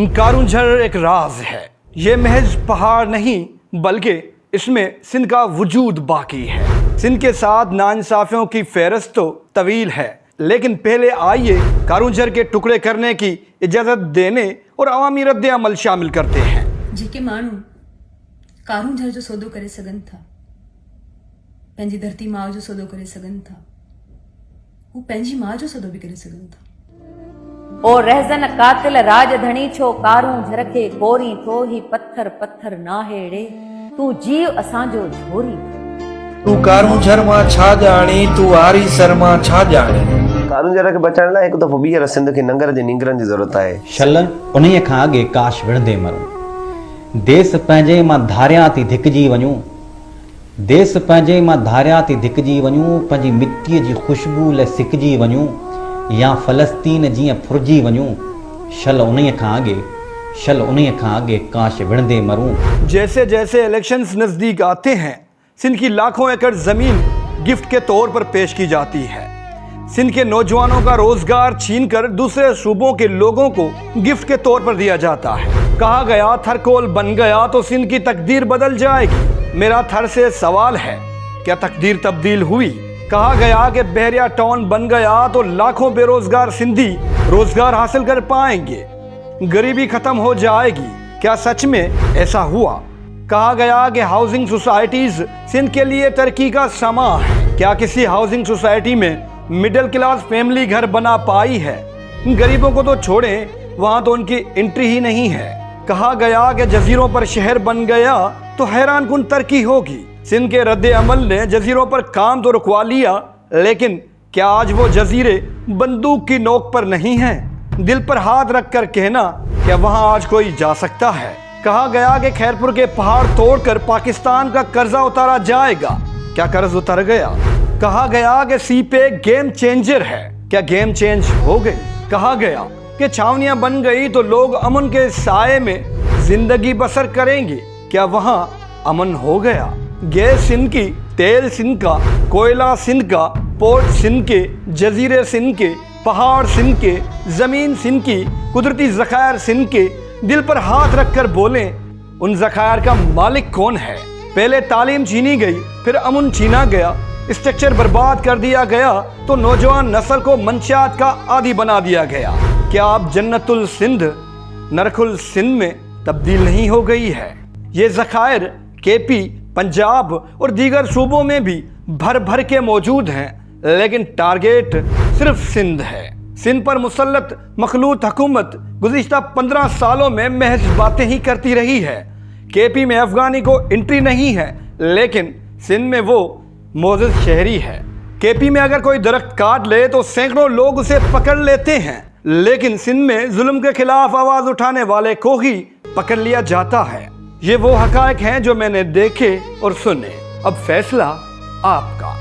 کارون جھر ایک راز ہے، یہ محض پہاڑ نہیں بلکہ اس میں سندھ کا وجود باقی ہے۔ سندھ کے ساتھ ناانصافیوں کی فہرست تو طویل ہے، لیکن پہلے آئیے کارون جھر کے ٹکڑے کرنے کی اجازت دینے اور عوامی رد عمل شامل کرتے ہیں۔ जेके माण्हू कारून झर जो सौदो करे सघनि था, पंहिंजी धरती माउ जो सौदो करे सघनि था, हू पंहिंजी माउ जो सौदो बि करे सघनि था। ओ रहज़न कातिल राज धणी छो कारूं झर खे कोरी थो ही पत्थर पत्थर ना हेड़े तू जीव असांजो झोरी। तू कारून झर मां छा ॼाणी तू आरी सर मां छा ॼाणी। कारून झर खे बचाइण लाइ हिकु दफ़ो ॿीहर सिंध खे नंगर जे नींगरनि जी ज़रूरत आहे। शल उन्हीअ खां अॻे काश विढ़ंदे मरूं, देस पंहिंजे मां धारियां थी धिकजी वञूं, देस पंहिंजे मां धारियां थी धिकजी वञूं, पंहिंजी मिटीअ जी ख़ुशबू लाइ सिकजी वञूं या फ़लस्तीन जीअं फुरिजी वञूं। शल उन्हीअ खां अॻे काश विढ़ंदे मरूं। जैसे जैसे इलेक्शंस नज़दीक आते हैं, सिंध की लाखों एकड़ ज़मीन गिफ्ट के तौर पर पेश की जाती है। सिंध के नौजवानों का रोजगार छीनकर दूसरे सूबों के लोगों को गिफ्ट के तौर पर दिया जाता है। कहा गया थरकोल बन गया तो सिंध की तकदीर बदल जाएगी। मेरा थर से सवाल है, क्या तकदीर तब्दील हुई? कहा गया कि बहरिया टाउन बन गया तो लाखों बेरोजगार सिंधी रोजगार हासिल कर पाएंगे, गरीबी खत्म हो जाएगी। क्या सच में ऐसा हुआ? कहा गया कि हाउसिंग सोसाइटीज सिंध के लिए तरक्की का समा है। क्या किसी हाउसिंग सोसाइटी में मिडिल क्लास फैमिली घर बना पाई है? गरीबों को तो छोड़ें, वहां तो उनकी एंट्री ही नहीं है। कहा गया कि जजीरों पर शहर बन गया तो हैरान कुन तरक्की होगी। सिंध के रद्द अमल ने जजीरों पर काम तो रुकवा लिया, लेकिन क्या आज वो जजीरे बंदूक की नोक पर नहीं हैं? दिल पर हाथ रख कर कहना, क्या वहां आज कोई जा सकता है? कहा गया कि खैरपुर के पहाड़ तोड़कर पाकिस्तान का कर्जा उतारा जाएगा, क्या कर्ज उतर गया? कहा गया कि सी पे गेम चेंजर है, क्या गेम चेंज हो गई? कहा गया कि छावनियां बन गई तो लोग अमन के साए में जिंदगी बसर करेंगे, क्या वहां अमन हो गया? गैस सिंध की, तेल सिंध का, कोयला सिंध का, पोर्ट सिंध के, जजीरे सिंध के, पहाड़ सिंध के, जमीन सिंध की, कुदरती ज़खायर सिंध के। दिल पर हाथ रखकर बोलें, उन ज़खायर का मालिक कौन है? पहले तालीम छीनी गई, फिर अमन छीना गया, स्ट्रक्चर बर्बाद कर दिया गया तो नौजवान नस्ल को मंशियात का आदी बना दिया गया। क्या अब जन्नतुल सिंध नरकुल सिंध में तब्दील नहीं हो गई है? ये ज़खायर केपी, पंजाब और दीगर सूबों में भी भर भर के मौजूद हैं, लेकिन टारगेट सिर्फ सिंध है। सिंध पर मुसल्लत मखलूत हुकूमत गुज़िश्ता 15 सालों में महज बातें ही करती रही है। केपी में अफगानी को एंट्री नहीं है, लेकिन सिंध में वो मोज़िज़ शहरी है। केपी में अगर कोई दरख्त काट ले तो सैकड़ों लोग उसे पकड़ लेते हैं, लेकिन सिंध में जुल्म के खिलाफ आवाज़ उठाने वाले को ही पकड़ लिया जाता है। ये वो हक़ाइक़ हैं जो मैंने देखे और सुने। अब फैसला आपका।